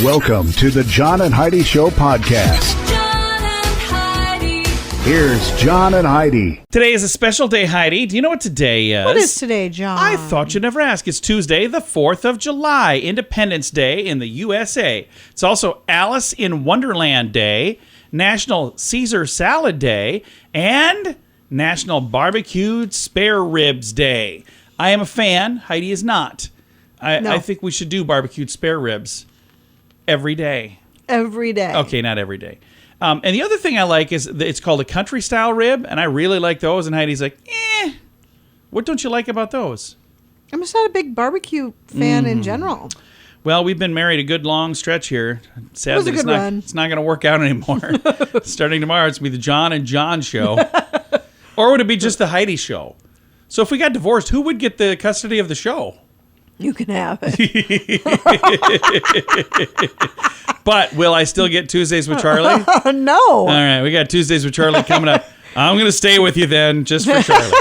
Welcome to the John and Heidi Show podcast. John and Heidi. Here's John and Heidi. Today is a special day, Heidi. Do you know what today is? What is today, John? I thought you'd never ask. It's Tuesday, the 4th of July, Independence Day in the USA. It's also Alice in Wonderland Day, National Caesar Salad Day, and National Barbecued Spare Ribs Day. I am a fan. Heidi is not. I think we should do barbecued spare ribs every day. Every day. Okay, not every day. And the other thing I like is it's called a country style rib, and I really like those. And Heidi's like, what don't you like about those? I'm just not a big barbecue fan in general. Well, we've been married a good long stretch here. Sadly, It was a good run. It's not going to work out anymore. Starting tomorrow, it's going to be the John and John show. Or would it be just the Heidi show? So if we got divorced, who would get the custody of the show? You can have it. But will I still get Tuesdays with Charlie? No. All right, we got Tuesdays with Charlie coming up. I'm going to stay with you then, just for Charlie.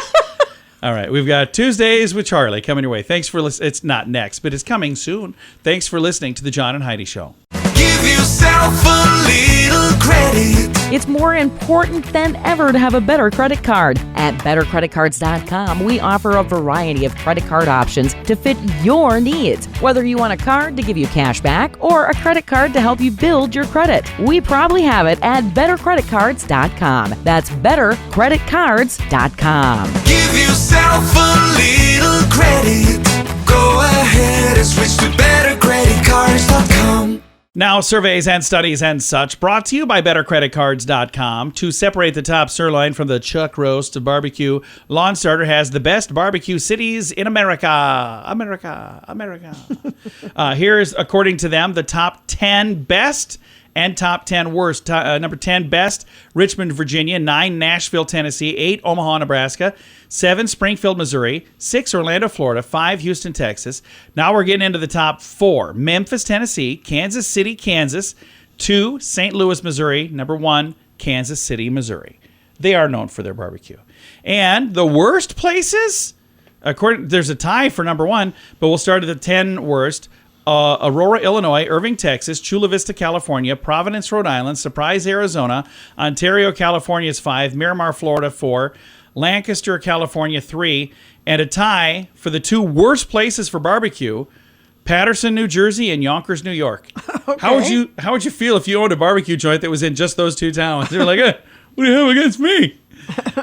All right, we've got Tuesdays with Charlie coming your way. Thanks for listening. It's not next, but it's coming soon. Thanks for listening to the John and Heidi Show. Give yourself a little credit. It's more important than ever to have a better credit card. At bettercreditcards.com, we offer a variety of credit card options to fit your needs. Whether you want a card to give you cash back or a credit card to help you build your credit, we probably have it at bettercreditcards.com. That's bettercreditcards.com. Give yourself a little credit. Go ahead and switch to bettercreditcards.com. Now, surveys and studies and such brought to you by BetterCreditCards.com. To separate the top sirloin from the chuck roast of barbecue, Lawn Starter has the best barbecue cities in America. America. Here's, according to them, the top 10 best and top 10 worst. Number 10 best, Richmond, Virginia. 9, Nashville, Tennessee. 8, Omaha, Nebraska. 7, Springfield, Missouri. 6, Orlando, Florida. 5, Houston, Texas. Now we're getting into the top 4. Memphis, Tennessee. Kansas City, Kansas. 2, St. Louis, Missouri. Number 1, Kansas City, Missouri. They are known for their barbecue. And the worst places, there's a tie for number 1, but we'll start at the 10 worst. Aurora, Illinois, Irving, Texas, Chula Vista, California, Providence, Rhode Island, Surprise, Arizona, Ontario, California is 5, Miramar, Florida 4, Lancaster, California 3, and a tie for the 2 worst places for barbecue, Patterson, New Jersey, and Yonkers, New York. Okay. How would you feel if you owned a barbecue joint that was in just those 2 towns? They're like, what do you have against me?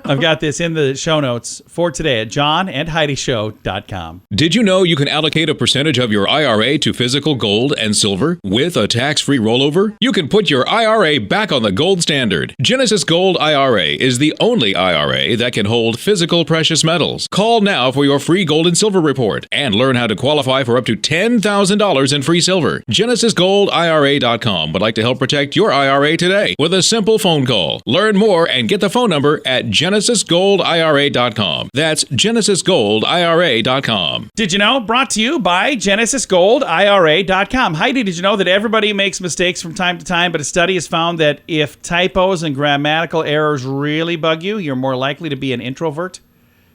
I've got this in the show notes for today at johnandheidishow.com. Did you know you can allocate a percentage of your IRA to physical gold and silver with a tax-free rollover? You can put your IRA back on the gold standard. Genesis Gold IRA is the only IRA that can hold physical precious metals. Call now for your free gold and silver report and learn how to qualify for up to $10,000 in free silver. GenesisGoldIRA.com would like to help protect your IRA today with a simple phone call. Learn more and get the phone number at GenesisGoldIRA.com. That's GenesisGoldIRA.com. Did you know? Brought to you by GenesisGoldIRA.com. Heidi, did you know that everybody makes mistakes from time to time, but a study has found that if typos and grammatical errors really bug you, you're more likely to be an introvert?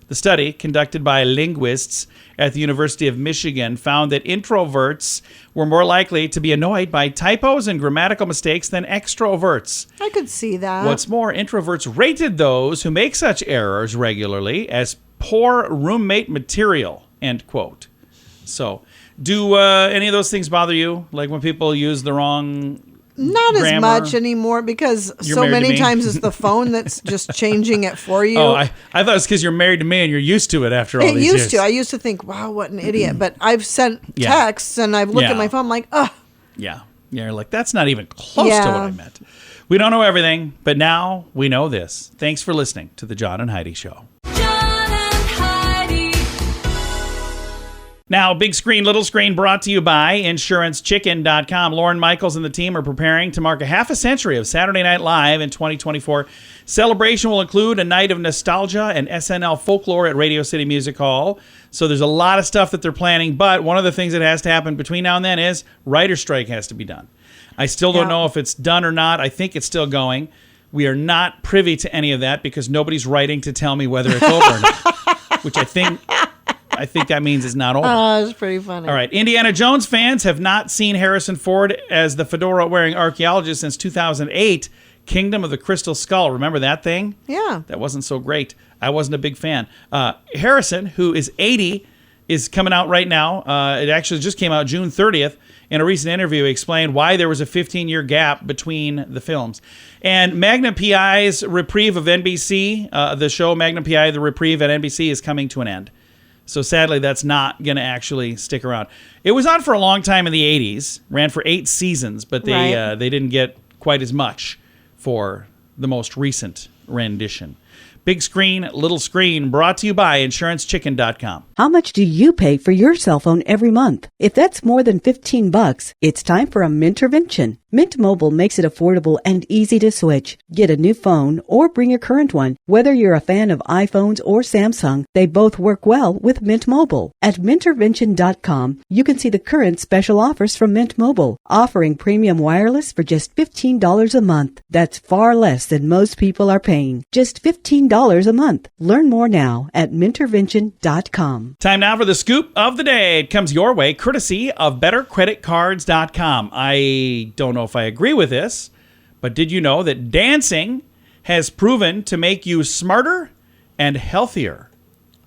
The study, conducted by linguists at the University of Michigan, found that introverts were more likely to be annoyed by typos and grammatical mistakes than extroverts. I could see that. What's more, introverts rated those who make such errors regularly as poor roommate material, end quote. So, do any of those things bother you? Like when people use the wrong Not grammar? as much anymore because You're so married to many me? times it's the phone that's just changing it for you. Oh, I thought it's because you're married to me and you're used to it after all It these used years. to. I used to think, wow, what an idiot. But I've sent Yeah. texts and I've looked Yeah. at my phone, I'm like, ugh. Yeah. You're like, that's not even close to Yeah. what I meant. We don't know everything, but now we know this. Thanks for listening to the John and Heidi Show. John and Heidi. Now, big screen, little screen brought to you by InsuranceChicken.com. Lauren Michaels and the team are preparing to mark a half a century of Saturday Night Live in 2024. Celebration will include a night of nostalgia and SNL folklore at Radio City Music Hall. So there's a lot of stuff that they're planning, but one of the things that has to happen between now and then is writer's strike has to be done. I still don't know if it's done or not. I think it's still going. We are not privy to any of that because nobody's writing to tell me whether it's over or not, which I think I think that means it's not over. It's pretty funny. All right. Indiana Jones fans have not seen Harrison Ford as the fedora-wearing archaeologist since 2008, Kingdom of the Crystal Skull. Remember that thing? Yeah. That wasn't so great. I wasn't a big fan. Harrison, who is 80, is coming out right now. It actually just came out June 30th. In a recent interview, he explained why there was a 15-year gap between the films. And Magnum PI's reprieve of NBC, the show Magnum PI, The Reprieve at NBC, is coming to an end. So sadly, that's not going to actually stick around. It was on for a long time in the 80s, ran for 8 seasons, but they didn't get quite as much for the most recent rendition. Big screen, little screen, brought to you by InsuranceChicken.com. How much do you pay for your cell phone every month? If that's more than $15, it's time for a Mintervention. Mint Mobile makes it affordable and easy to switch. Get a new phone or bring your current one. Whether you're a fan of iPhones or Samsung, they both work well with Mint Mobile. At Mintervention.com, you can see the current special offers from Mint Mobile, offering premium wireless for just $15 a month. That's far less than most people are paying. Just $15 a month. Learn more now at Mintervention.com. Time now for the scoop of the day. It comes your way courtesy of BetterCreditCards.com. I don't know if I agree with this, but did you know that dancing has proven to make you smarter and healthier?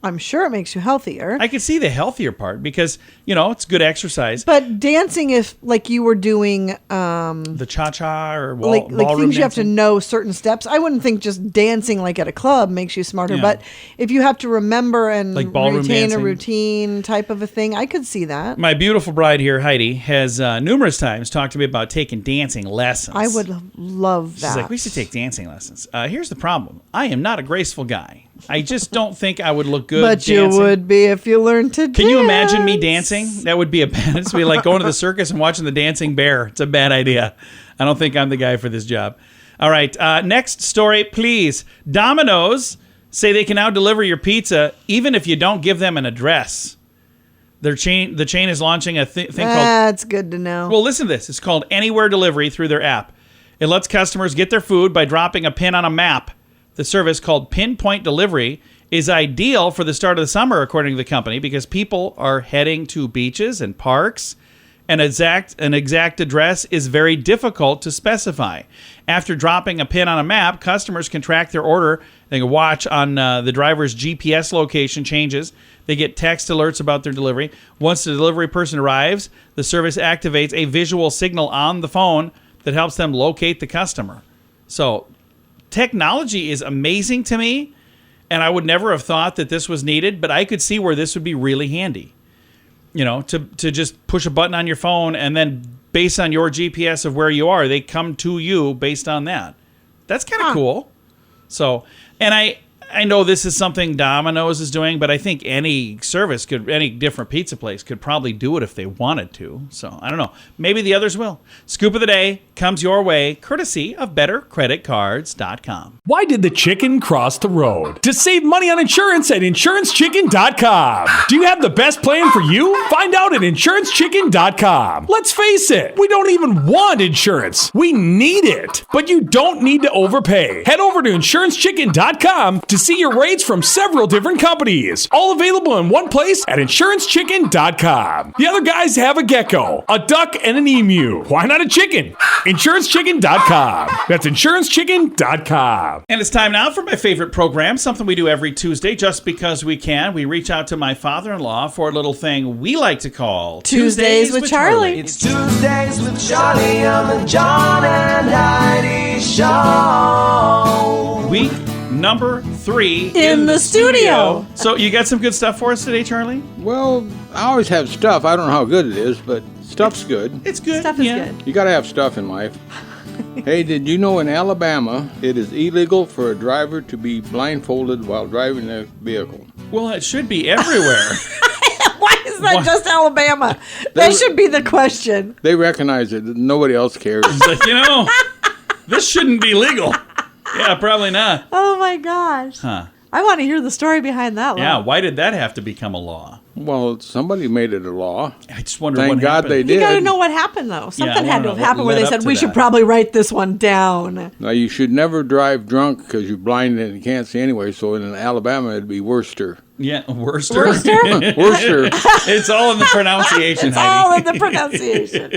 I'm sure it makes you healthier. I can see the healthier part because, it's good exercise. But dancing, if like you were doing The cha-cha or like ballroom things you have to dancing. know certain steps. I wouldn't think just dancing like at a club makes you smarter, Yeah. but if you have to remember and Like ballroom retain dancing. a routine type of a thing, I could see that. My beautiful bride here, Heidi, has numerous times talked to me about taking dancing lessons. I would love that. She's like, we should take dancing lessons. Here's the problem. I am not a graceful guy. I just don't think I would look good but dancing. you would be if you learned to dance. Can you imagine me dancing? That would be a bad. It's be like going to the circus and watching the dancing bear. It's a bad idea. I don't think I'm the guy for this job. All right. Next story, please. Domino's say they can now deliver your pizza even if you don't give them an address. The chain is launching a thing called. That's good to know. Well, listen to this. It's called Anywhere Delivery through their app. It lets customers get their food by dropping a pin on a map. The service, called Pinpoint Delivery, is ideal for the start of the summer, according to the company, because people are heading to beaches and parks. An exact address is very difficult to specify. After dropping a pin on a map, customers can track their order. They can watch on the driver's GPS location changes. They get text alerts about their delivery. Once the delivery person arrives, the service activates a visual signal on the phone that helps them locate the customer. So technology is amazing to me, and I would never have thought that this was needed, but I could see where this would be really handy. To just push a button on your phone, and then based on your GPS of where you are, they come to you based on that. That's kind of cool. So, and I know this is something Domino's is doing, but I think any different pizza place could probably do it if they wanted to. So, I don't know. Maybe the others will. Scoop of the day comes your way, courtesy of BetterCreditCards.com. Why did the chicken cross the road? To save money on insurance at InsuranceChicken.com. Do you have the best plan for you? Find out at InsuranceChicken.com. Let's face it, we don't even want insurance. We need it. But you don't need to overpay. Head over to InsuranceChicken.com to see your rates from several different companies. All available in one place at InsuranceChicken.com. The other guys have a gecko, a duck, and an emu. Why not a chicken? InsuranceChicken.com. That's InsuranceChicken.com. And it's time now for my favorite program, something we do every Tuesday just because we can. We reach out to my father-in-law for a little thing we like to call Tuesdays with Charlie. It's Tuesdays with Charlie on the John and Heidi Show. Week number 3 In the studio. So you got some good stuff for us today, Charlie? Well, I always have stuff. I don't know how good it is, but stuff's good. It's good. Stuff is good. You got to have stuff in life. Hey, did you know in Alabama it is illegal for a driver to be blindfolded while driving a vehicle? Well, it should be everywhere. Why is that just Alabama? That should be the question. They recognize it. Nobody else cares. It's like, this shouldn't be legal. Yeah, probably not. Oh my gosh. Huh. I want to hear the story behind that one. Yeah, why did that have to become a law? Well, somebody made it a law. I just wonder Thank what God happened. they You did. got to know what happened, though. I Something had wanna to have know happened what where they led said, up we to should that." probably write this one down. Now, you should never drive drunk because you're blind and you can't see anyway, so in Alabama it'd be worster. Yeah, Worcester. Worcester? Worcester. It's all in the pronunciation, It's Heidi. all in the pronunciation.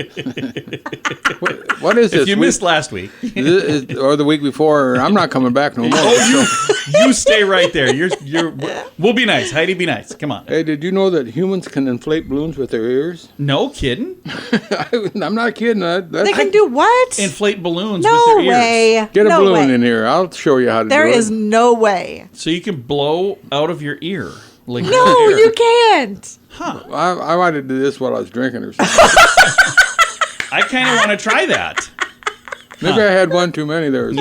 What is this? If you missed last week. Or the week before, I'm not coming back no more. You stay right there. We'll be nice. Heidi, be nice. Come on. Hey, did you know that humans can inflate balloons with their ears? No kidding. I'm not kidding. They can do what? Inflate balloons No with their ears. way. Get a No balloon way. in here. I'll show you how to There do it. is no way. So you can blow out of your ear. Like No, air. you can't. I wanted to do this while I was drinking or something. I kind of want to try that. Maybe I had one too many there.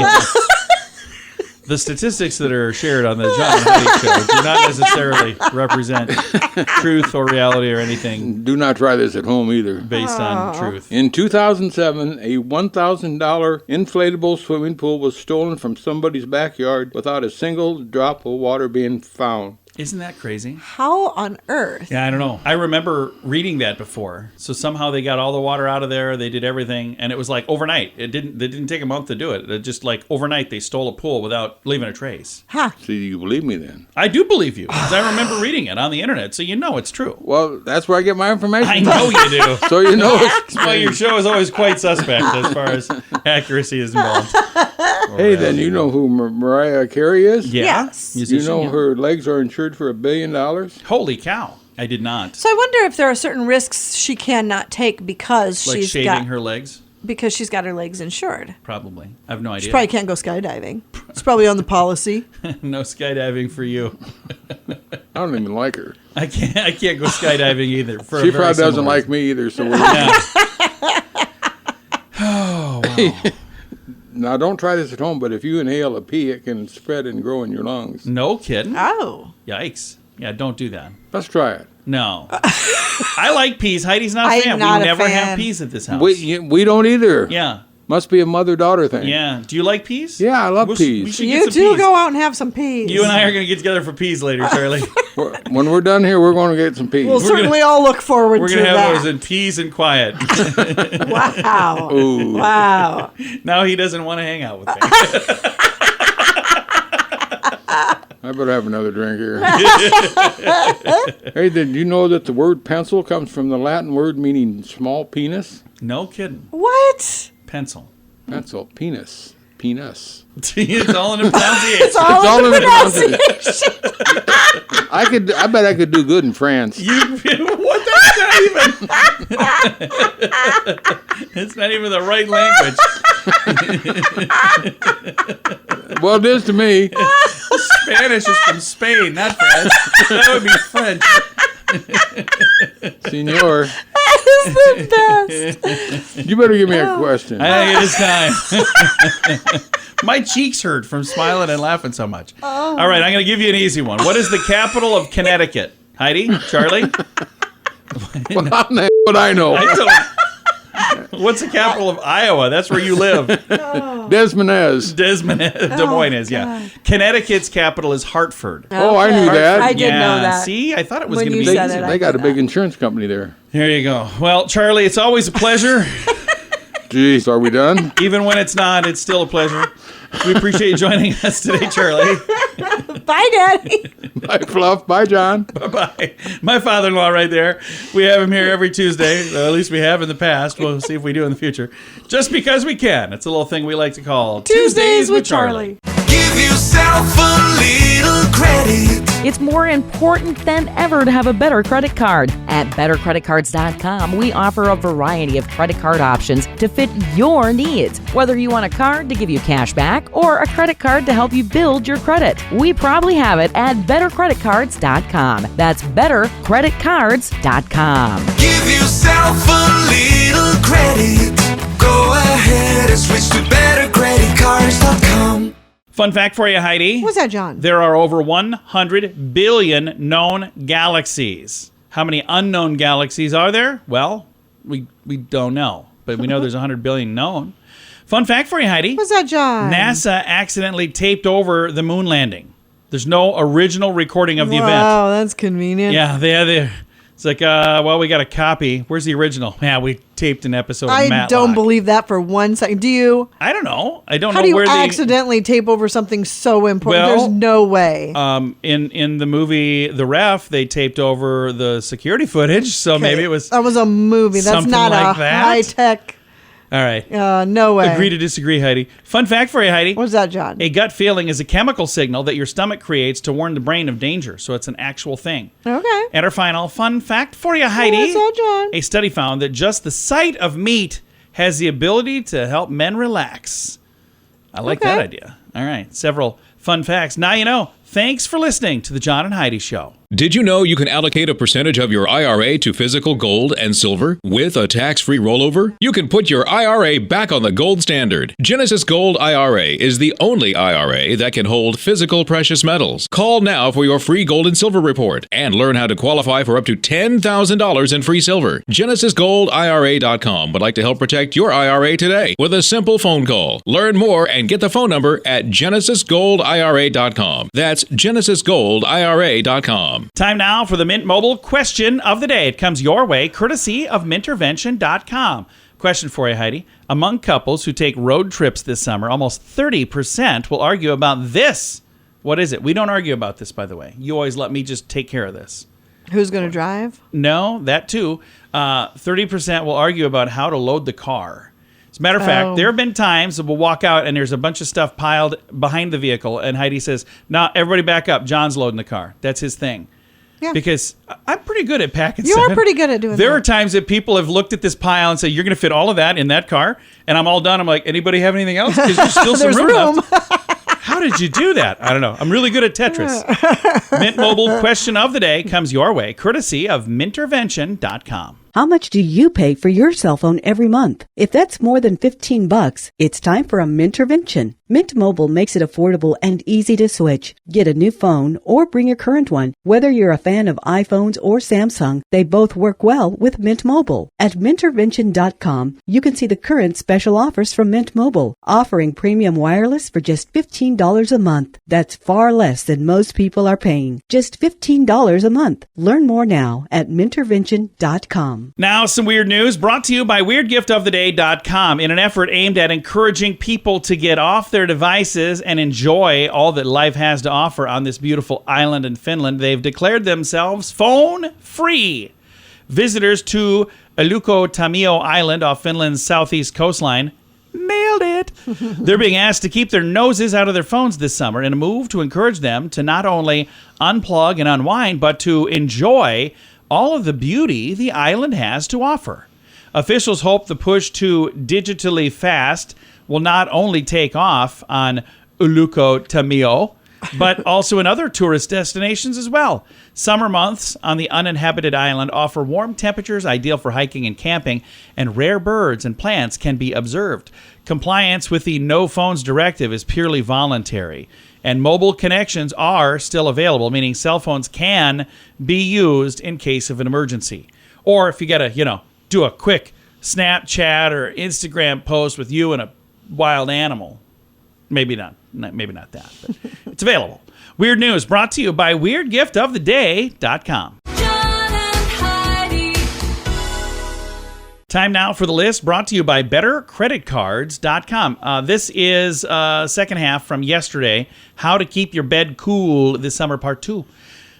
The statistics that are shared on the John and Heidi show do not necessarily represent truth or reality or anything Do not try this at home either. based on truth. In 2007, a $1,000 inflatable swimming pool was stolen from somebody's backyard without a single drop of water being found. Isn't that crazy? How on earth? Yeah, I don't know. I remember reading that before. So somehow they got all the water out of there. They did everything, and it was like overnight. They didn't take a month to do it. It just like overnight they stole a pool without leaving a trace. Huh. So you believe me then? I do believe you because I remember reading it on the internet, so you know it's true. Well, that's where I get my information. I know you do. So you know That's why your show is always quite suspect as far as accuracy is involved. Hey, then you know who Mariah Carey is? Yeah. Yes. You Musician, know yeah. her legs are insured for $1 billion? Holy cow. I did not. So I wonder if there are certain risks she cannot take because Like she's shaving got her legs? because she's got her legs insured. Probably. I have no idea. She probably can't go skydiving. It's probably on the policy. No skydiving for you. I don't even like her. I can't go skydiving either. For She a very probably doesn't similar like me either. So Yeah. Oh, wow. now don't try this at home. But if you inhale a pee, it can spread and grow in your lungs. No kidding? Oh. Yikes. Yeah, don't do that. Let's try it. No. I like peas. Heidi's not a I'm fan. not We a never fan. have peas at this house. We don't either. Yeah. Must be a mother-daughter thing. Yeah. Do you like peas? Yeah, I love We peas. should get You some do peas. go out and have some peas. You and I are going to get together for peas later, Charlie. When we're done here, we're going to get some peas. We'll certainly all look forward We're to going to have those that. in peas and quiet. Wow. Ooh. Wow. Now he doesn't want to hang out with me. I better have another drink here. Hey, did you know that the word pencil comes from the Latin word meaning small penis? No kidding. What? Pencil. Pencil, penis, penis. It's all in the pronunciation. It's all in the pronunciation. pronunciation. I bet I could do good in France. What? That's not even. It's not even the right language. Well, it is to me. Spanish is from Spain, not French. That would be French. Senor, That is the best. you better give me a question. I think it is time. My cheeks hurt from smiling and laughing so much. All right, I'm going to give you an easy one. What is the capital of Connecticut? Heidi? Charlie? Well, how the heck would I know? What's the capital of Iowa? That's where you live. Des Moines. Des Moines, yeah. Connecticut's capital is Hartford. Oh, I knew that. I did know that. See, I thought it was When going to you be said easy. it, They got a big insurance company there. Here you go. Well, Charlie, it's always a pleasure. Jeez, are we done? Even when it's not, it's still a pleasure. We appreciate you joining us today, Charlie. Bye, Daddy. Bye, Fluff. Bye, John. Bye-bye. My father-in-law right there. We have him here every Tuesday. At least we have in the past. We'll see if we do in the future. Just because we can. It's a little thing we like to call Tuesdays with Charlie. Give yourself a little credit. It's more important than ever to have a better credit card. At bettercreditcards.com, we offer a variety of credit card options to fit your needs. Whether you want a card to give you cash back or a credit card to help you build your credit, we probably have it at bettercreditcards.com. That's bettercreditcards.com. Give yourself a little credit. Go ahead and switch to bettercreditcards.com. Fun fact for you, Heidi. What's that, John? There are over 100 billion known galaxies. How many unknown galaxies are there? Well, we don't know, but we know there's 100 billion known. Fun fact for you, Heidi. What's that, John? NASA accidentally taped over the moon landing. There's no original recording of the event. Wow, that's convenient. Yeah, It's like, well, we got a copy. Where's the original? Yeah, we taped an episode of Matlock. I don't believe that for 1 second. Do you? I don't know. I don't How know do you where accidentally tape over something so important? Well, There's no way. in the movie The Ref, they taped over the security footage, so maybe it was that was a movie. That's something not like a that? high tech. All right. No way. Agree to disagree, Heidi. Fun fact for you, Heidi. What's that, John? A gut feeling is a chemical signal that your stomach creates to warn the brain of danger, so it's an actual thing. Okay. And our final fun fact for you, Heidi. What's that, John? A study found that just the sight of meat has the ability to help men relax. I like that idea. All right. Several fun facts. Now you know. Thanks for listening to the John and Heidi Show. Did you know you can allocate a percentage of your IRA to physical gold and silver with a tax-free rollover? You can put your IRA back on the gold standard. Genesis Gold IRA is the only IRA that can hold physical precious metals. Call now for your free gold and silver report and learn how to qualify for up to $10,000 in free silver. GenesisGoldIRA.com would like to help protect your IRA today with a simple phone call. Learn more and get the phone number at GenesisGoldIRA.com. That's GenesisGoldIRA.com. Time now for the Mint Mobile question of the day. It comes your way courtesy of Mintervention.com. Question for you, Heidi. Among couples who take road trips this summer, almost 30% will argue about this. What is it? We don't argue about this, by the way. You always let me just take care of this. Who's going to drive? No, that too. 30% will argue about how to load the car. As a matter of fact, there have been times that we'll walk out and there's a bunch of stuff piled behind the vehicle, and Heidi says, "Nah, everybody back up. John's loading the car." That's his thing. Yeah. Because I'm pretty good at packing stuff. You are pretty good at doing that. There are times that people have looked at this pile and say, "You're going to fit all of that in that car," and I'm all done. I'm like, "Anybody have anything else? Because there's still some room left." How did you do that? I don't know. I'm really good at Tetris. Mint Mobile question of the day comes your way courtesy of Mintervention.com. How much do you pay for your cell phone every month? If that's more than $15, it's time for a Mintervention. Mint Mobile makes it affordable and easy to switch. Get a new phone or bring your current one. Whether you're a fan of iPhones or Samsung, they both work well with Mint Mobile. At Mintervention.com, you can see the current special offers from Mint Mobile, offering premium wireless for just $15 a month. That's far less than most people are paying. Just $15 a month. Learn more now at Mintervention.com. Now, some weird news brought to you by WeirdGiftOfTheDay.com. In an effort aimed at encouraging people to get off their devices and enjoy all that life has to offer on this beautiful island in Finland, they've declared themselves phone-free. Visitors to Ylläkko-Tammio Island off Finland's southeast coastline nailed it. They're being asked to keep their noses out of their phones this summer in a move to encourage them to not only unplug and unwind, but to enjoy all of the beauty the island has to offer. Officials hope the push to digitally fast will not only take off on Ylläkko-Tammio, but also in other tourist destinations as well. Summer months on the uninhabited island offer warm temperatures ideal for hiking and camping, and rare birds and plants can be observed. Compliance with the No Phones Directive is purely voluntary, and mobile connections are still available, meaning cell phones can be used in case of an emergency. Or if you got to, do a quick Snapchat or Instagram post with you and a wild animal. Maybe not that, but it's available. Weird news brought to you by WeirdGiftOfTheDay.com. John and Heidi. Time now for the list brought to you by BetterCreditCards.com. This is second half from yesterday, How to Keep Your Bed Cool this summer, part 2.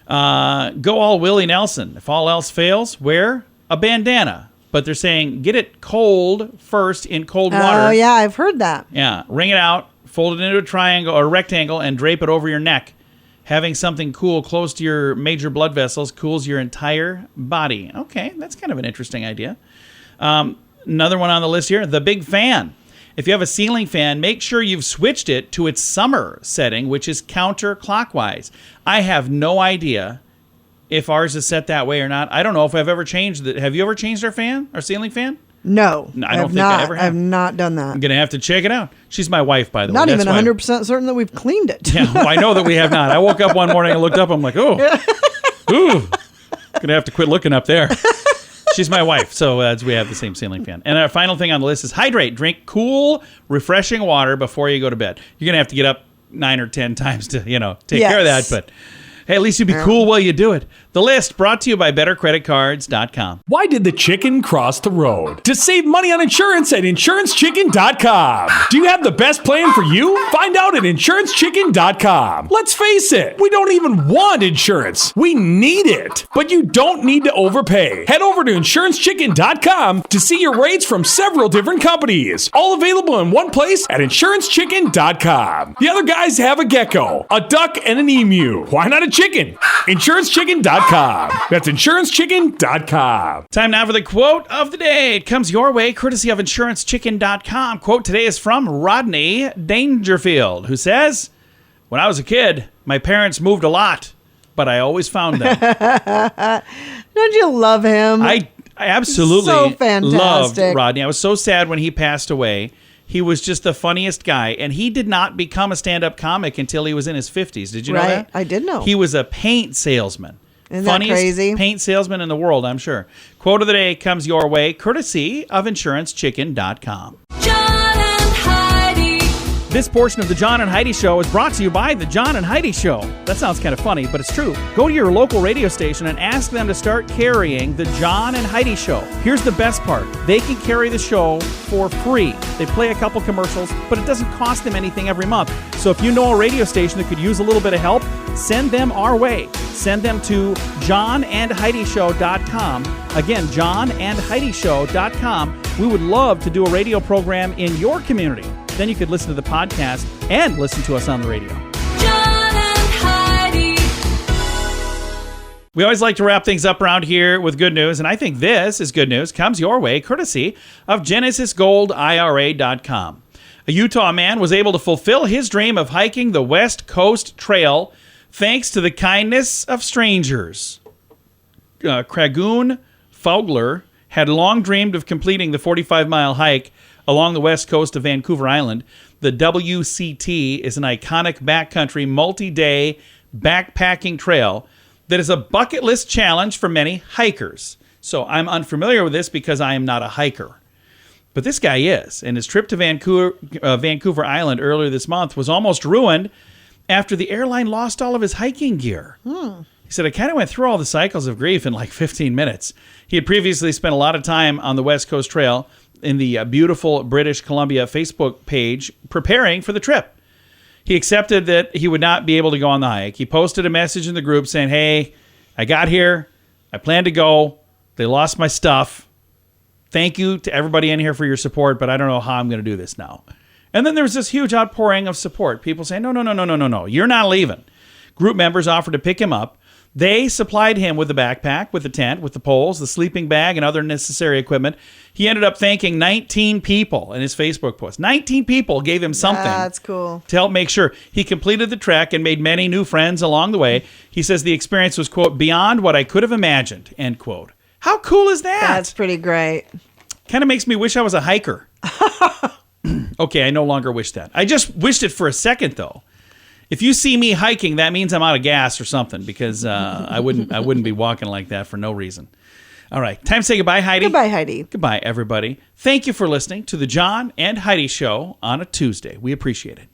Go all Willie Nelson. If all else fails, wear a bandana. But they're saying get it cold first in cold water. Oh, yeah, I've heard that. Yeah, wring it out, fold it into a triangle or a rectangle, and drape it over your neck. Having something cool close to your major blood vessels cools your entire body. Okay, that's kind of an interesting idea. Another one on the list here, the big fan. If you have a ceiling fan, make sure you've switched it to its summer setting, which is counterclockwise. I have no idea if ours is set that way or not. I don't know if I've ever changed it. Have you ever changed our ceiling fan? No, I don't think I ever have. I've not done that. I'm going to have to check it out. She's my wife, by the way. Not even 100% certain that we've cleaned it. Yeah, well, I know that we have not. I woke up one morning and looked up. I'm like, ooh. Going to have to quit looking up there. She's my wife, so we have the same ceiling fan. And our final thing on the list is hydrate. Drink cool, refreshing water before you go to bed. You're going to have to get up 9 or 10 times to, take care of that. But hey, at least you'll be cool while you do it. The list brought to you by bettercreditcards.com. Why did the chicken cross the road? To save money on insurance at InsuranceChicken.com. Do you have the best plan for you? Find out at InsuranceChicken.com. Let's face it, we don't even want insurance. We need it. But you don't need to overpay. Head over to InsuranceChicken.com to see your rates from several different companies. All available in one place at InsuranceChicken.com. The other guys have a gecko, a duck, and an emu. Why not a chicken? InsuranceChicken.com. That's InsuranceChicken.com. Time now for the quote of the day. It comes your way courtesy of InsuranceChicken.com. Quote today is from Rodney Dangerfield, who says, "When I was a kid, my parents moved a lot, but I always found them." Don't you love him? I absolutely So fantastic. loved Rodney. I was so sad when he passed away. He was just the funniest guy, and he did not become a stand-up comic until he was in his 50s. Did you know that? I did know. He was a paint salesman. Isn't that Funniest crazy? paint salesman in the world, I'm sure. Quote of the day comes your way, courtesy of InsuranceChicken.com. John and Heidi. This portion of the John and Heidi Show is brought to you by the John and Heidi Show. That sounds kind of funny, but it's true. Go to your local radio station and ask them to start carrying the John and Heidi Show. Here's the best part. They can carry the show for free. They play a couple commercials, but it doesn't cost them anything every month. So if you know a radio station that could use a little bit of help, send them our way. Send them to johnandheidishow.com. Again, johnandheidishow.com. We would love to do a radio program in your community. Then you could listen to the podcast and listen to us on the radio. John and Heidi. We always like to wrap things up around here with good news, and I think this is good news. Comes your way courtesy of GenesisGoldIRA.com. A Utah man was able to fulfill his dream of hiking the West Coast Trail thanks to the kindness of strangers. Cragoon Fowler had long dreamed of completing the 45-mile hike along the west coast of Vancouver Island. The WCT is an iconic backcountry multi-day backpacking trail that is a bucket list challenge for many hikers. So I'm unfamiliar with this because I am not a hiker. But this guy is, and his trip to Vancouver Island earlier this month was almost ruined after the airline lost all of his hiking gear. He said, "I kind of went through all the cycles of grief in like 15 minutes." He had previously spent a lot of time on the West Coast Trail in the beautiful British Columbia Facebook page preparing for the trip. He accepted that he would not be able to go on the hike. He posted a message in the group saying, "Hey, I got here. I plan to go. They lost my stuff. Thank you to everybody in here for your support, but I don't know how I'm going to do this now." And then there was this huge outpouring of support. People saying, no, you're not leaving. Group members offered to pick him up. They supplied him with the backpack, with the tent, with the poles, the sleeping bag, and other necessary equipment. He ended up thanking 19 people in his Facebook post. 19 people gave him something. That's cool. To help make sure he completed the trek and made many new friends along the way. He says the experience was, quote, beyond what I could have imagined, end quote. How cool is that? That's pretty great. Kind of makes me wish I was a hiker. Okay, I no longer wish that. I just wished it for a second, though. If you see me hiking, that means I'm out of gas or something, because I wouldn't be walking like that for no reason. All right, time to say goodbye, Heidi. Goodbye, Heidi. Goodbye, everybody. Thank you for listening to the John and Heidi Show on a Tuesday. We appreciate it.